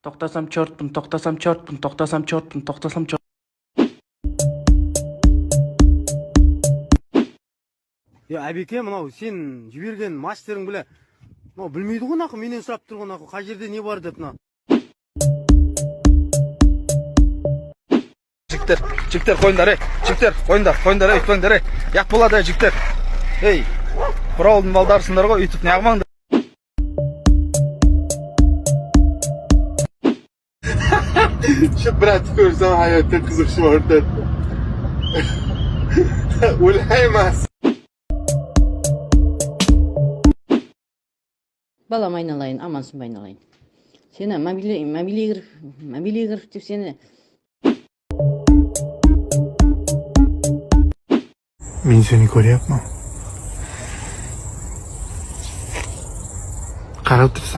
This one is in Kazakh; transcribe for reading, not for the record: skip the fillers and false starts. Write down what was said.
To'xtasam chortpun, to'xtasam chortpun, to'xtasam chortpun, to'xtasam chort. Ya Abike, mынау сен жіберген мастерің біле. Мынау білмейді ғой нақы, менен сұрап тұр ғой нақы, қай жерде не бар деп мына. Жігіттер қойыңдар, жігіттер қойыңдар, өйтпеңдер, яқ болады, жігіттер. Ей, бір ауылдың балдарысыңдар ғой, үйтіп неғымаңдар. Şu bırak görsem hayatta kızıkşı orada. Ulayamaz. Балам айналайын, амансың ба айналайын. Сені мобилия кіріп деп сені. Ben seni koruyamam. Qarab tursan.